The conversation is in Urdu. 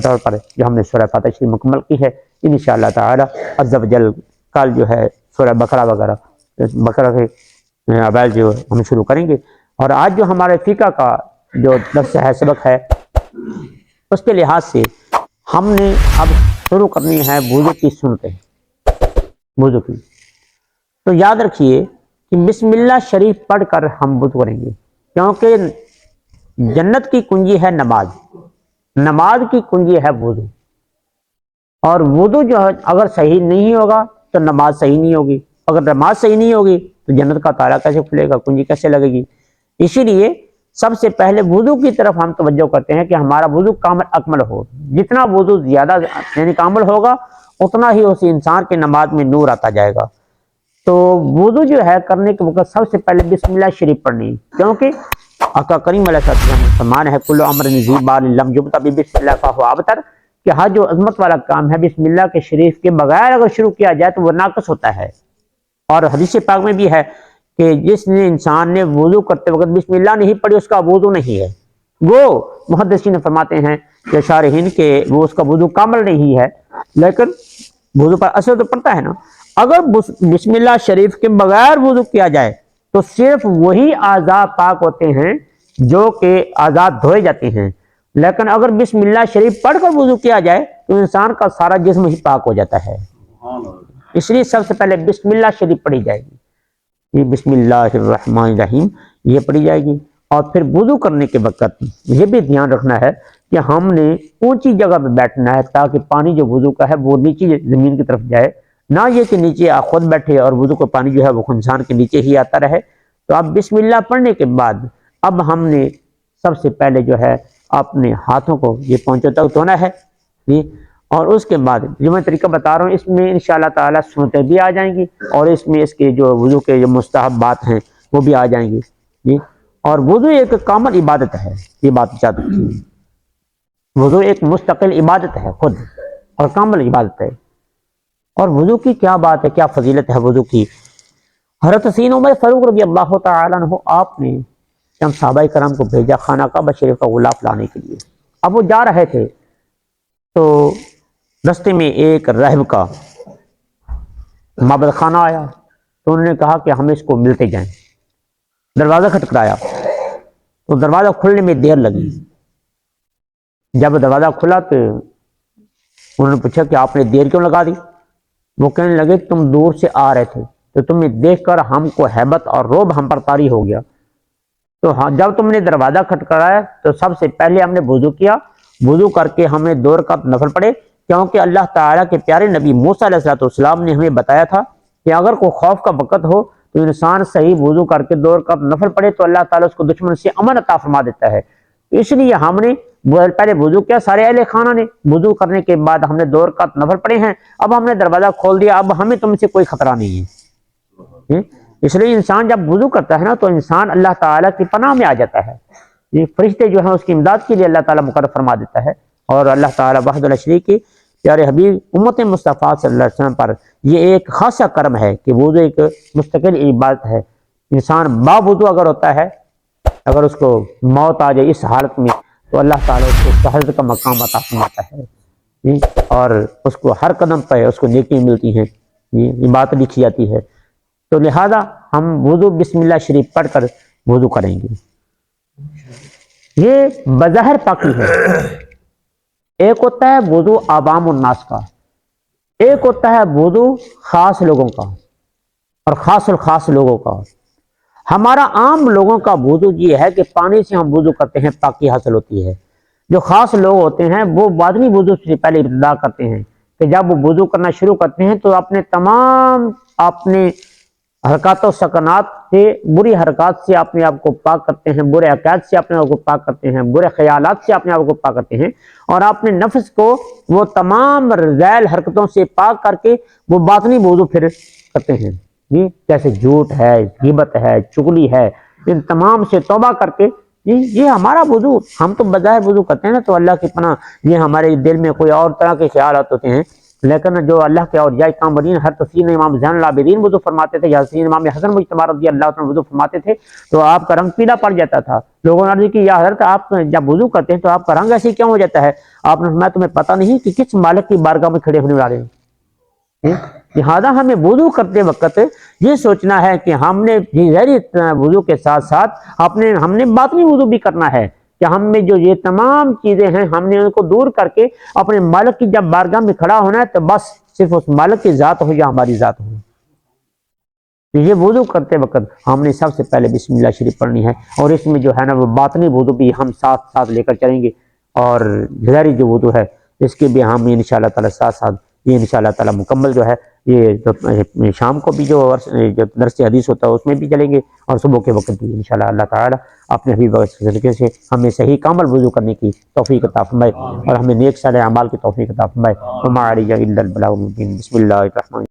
طور پر جو ہم نے سورہ فاتحہ شریف مکمل کی ہے، انشاءاللہ تعالی عز و جل کل جو ہے سورہ بقرہ وغیرہ بقرہ کے اوائل جو ہم شروع کریں گے۔ اور آج جو ہمارے فقہ کا جو درس ہے، سبق ہے، اس کے لحاظ سے ہم نے اب شروع کرنی ہے وضو کی سنتیں، وضو کی۔ تو یاد رکھیے کہ بسم اللہ شریف پڑھ کر ہم وضو کریں گے، کیونکہ جنت کی کنجی ہے نماز، نماز کی کنجی ہے وضو، اور وضو جو ہے اگر صحیح نہیں ہوگا تو نماز صحیح نہیں ہوگی، اگر نماز صحیح نہیں ہوگی تو جنت کا تالا کیسے کھلے گا، کنجی کیسے لگے گی۔ اسی لیے سب سے پہلے وضو کی طرف ہم توجہ کرتے ہیں کہ ہمارا وضو کامل اکمل ہو، جتنا وضو زیادہ یعنی کامل ہوگا اتنا ہی اس انسان کے نماز میں نور آتا جائے گا۔ تو وضو جو ہے کرنے کے وقت سب سے پہلے بسم اللہ شریف پڑھنی، کیونکہ آقا کریم علیہ السلام نے فرمایا ہے کل امر ذی بال لم یبدأ بسم اللہ فہو ابتر، کہ ہر جو عظمت والا کام ہے بسم اللہ کے شریف کے بغیر اگر شروع کیا جائے تو وہ ناقص ہوتا ہے۔ اور حدیث پاک میں بھی ہے کہ جس نے انسان نے وضو کرتے وقت بسم اللہ نہیں پڑھی اس کا وضو نہیں ہے، وہ محدثین فرماتے ہیں کہ شارحین کہ وہ اس کا وضو کامل نہیں ہے، لیکن وضو پر اثر تو پڑتا ہے نا۔ اگر بسم اللہ شریف کے بغیر وضو کیا جائے تو صرف وہی اعضاء پاک ہوتے ہیں جو کہ اعضاء دھوئے جاتے ہیں، لیکن اگر بسم اللہ شریف پڑھ کر وضو کیا جائے تو انسان کا سارا جسم ہی پاک ہو جاتا ہے۔ اس لیے سب سے پہلے بسم اللہ شریف پڑھی جائے گی، یہ بسم اللہ الرحمن الرحیم یہ پڑھی جائے گی۔ اور پھر وضو کرنے کے وقت یہ بھی دھیان رکھنا ہے کہ ہم نے اونچی جگہ پہ بیٹھنا ہے تاکہ پانی جو وضو کا ہے وہ نیچے زمین کی طرف جائے، نہ یہ کہ نیچے خود بیٹھے اور وضو کا پانی جو ہے وہ انسان کے نیچے ہی آتا رہے۔ تو اب بسم اللہ پڑھنے کے بعد اب ہم نے سب سے پہلے جو ہے اپنے ہاتھوں کو یہ پونچھوں تک دھونا ہے، اور اس کے بعد جو میں طریقہ بتا رہا ہوں اس میں انشاءاللہ تعالی سنتیں بھی آ جائیں گی، اور اس میں اس کے جو وضو کے جو مستحبات ہیں وہ بھی آ جائیں گی جی۔ اور وضو ایک کامل عبادت ہے، یہ بات یاد رکھیے، وضو ایک مستقل عبادت ہے خود اور کامل عبادت ہے۔ اور وضو کی کیا بات ہے، کیا فضیلت ہے وضو کی۔ حضرت سید عمر فاروق رضی اللہ تعالیٰ عنہ آپ نے چند صحابہ کرام کو بھیجا خانہ کعبہ شریف کا غلاف لانے کے لیے۔ اب وہ جا رہے تھے تو رستے میں ایک راہب کا معبد خانہ آیا، تو انہوں نے کہا کہ ہم اس کو ملتے جائیں۔ دروازہ کھٹکھٹایا تو دروازہ کھلنے میں دیر لگی۔ جب دروازہ کھلا تو انہوں نے پوچھا کہ آپ نے دیر کیوں لگا دی؟ وہ کہنے لگے تم دور سے آ رہے تھے تو تمہیں دیکھ کر ہم کو ہیبت اور رعب ہم پر طاری ہو گیا، تو جب تم نے دروازہ کھٹکھٹایا تو سب سے پہلے ہم نے وضو کیا، وضو کر کے ہم نے 2 رکعت نفل پڑھے، کیونکہ اللہ تعالیٰ کے پیارے نبی موسیٰ علیہ السلام نے ہمیں بتایا تھا کہ اگر کوئی خوف کا وقت ہو تو انسان صحیح وضو کر کے 2 رکعت نفل پڑھے تو اللہ تعالیٰ اس کو دشمن سے امن عطا فرما دیتا ہے۔ اس لیے ہم نے پہلے وضو کیا، سارے اہل خانہ نے وضو کرنے کے بعد ہم نے 2 رکعت نفل پڑھے ہیں، اب ہم نے دروازہ کھول دیا، اب ہمیں تم سے کوئی خطرہ نہیں ہے۔ اس لیے انسان جب وضو کرتا ہے نا تو انسان اللہ تعالیٰ کی پناہ میں آ جاتا ہے، یہ فرشتے جو ہیں اس کی امداد کے لیے اللہ تعالیٰ مقرر فرما دیتا ہے۔ اور اللہ تعالیٰ وحدہ لا شریک کے پیارے حبیب امت مصطفیٰ صلی اللہ علیہ وسلم پر یہ ایک خاصا کرم ہے کہ وضو ایک مستقل عبادت ہے۔ انسان با وضو اگر ہوتا ہے، اگر اس کو موت آ جائے اس حالت میں تو اللہ تعالیٰ اس کو شہادت کا مقام عطا فرماتا ہے، اور اس کو ہر قدم پہ اس کو نیکی ملتی ہیں، یہ بات لکھی جاتی ہے۔ تو لہذا ہم وضو بسم اللہ شریف پڑھ کر وضو کریں گے، یہ بظاہر پاکی ہے۔ ایک ہوتا ہے وضو عوام الناس کا، ایک ہوتا ہے وضو خاص لوگوں کا اور خاص الخاص لوگوں کا۔ ہمارا عام لوگوں کا وضو یہ ہے کہ پانی سے ہم وضو کرتے ہیں، پاکی حاصل ہوتی ہے۔ جو خاص لوگ ہوتے ہیں وہ باطنی وضو سے پہلے ابتدا کرتے ہیں کہ جب وہ وضو کرنا شروع کرتے ہیں تو اپنے حرکات و سکنات سے، بری حرکات سے اپنے آپ کو پاک کرتے ہیں، برے عقائد سے اپنے آپ کو پاک کرتے ہیں، برے خیالات سے اپنے آپ کو پاک کرتے ہیں، اور اپنے نفس کو وہ تمام رذیل حرکتوں سے پاک کر کے وہ باطنی وضو پھر کرتے ہیں جی، جیسے جھوٹ ہے، غیبت ہے، چغلی ہے، ان تمام سے توبہ کر کے یہ ہمارا وضو، ہم تو بظاہر وضو کرتے ہیں نا تو اللہ کی پناہ یہ ہمارے دل میں کوئی اور طرح کے خیالات ہوتے ہیں، لیکن جو اللہ کے اولیاء کاملین ہر تسلیم امام زین العابدین وضو فرماتے تھے، یا تسلیم امام حسن مجتبی رضی اللہ عنہ وضو فرماتے تھے تو آپ کا رنگ پیلا پڑ جاتا تھا۔ لوگوں نے عرض کی یا حضرت آپ جب وضو کرتے ہیں تو آپ کا رنگ ایسے کیوں ہو جاتا ہے؟ آپ نے فرمایا تمہیں پتہ نہیں کہ کس مالک کی بارگاہ میں کھڑے ہونے والے ہیں؟ لہذا ہمیں وضو کرتے وقت یہ سوچنا ہے کہ ہم نے ظاہری وضو کے ساتھ ساتھ ہم نے باطنی وضو بھی کرنا ہے، کہ ہم میں جو یہ تمام چیزیں ہیں ہم نے ان کو دور کر کے اپنے مالک کی جب بارگاہ میں کھڑا ہونا ہے تو بس صرف اس مالک کی ذات ہو یا ہماری ذات ہو۔ یہ وضو کرتے وقت ہم نے سب سے پہلے بسم اللہ شریف پڑھنی ہے، اور اس میں جو ہے نا وہ باطنی وضو بھی ہم ساتھ ساتھ لے کر چلیں گے، اور ظاہری جو وضو ہے اس کے بھی ہم انشاءاللہ تعالی ساتھ ساتھ یہ انشاءاللہ تعالی مکمل جو ہے یہ شام کو بھی جو درس حدیث ہوتا ہے اس میں بھی چلیں گے، اور صبح کے وقت بھی انشاءاللہ اللہ تعالی اپنے حبیب کے صدقے سے ہمیں صحیح کامل وضو کرنے کی توفیق عطا فرمائے، اور ہمیں نیک صالح اعمال کی توفیق عطا فرمائے۔ وما علینا الا البلاغ المبین۔ بسم اللہ الرحمن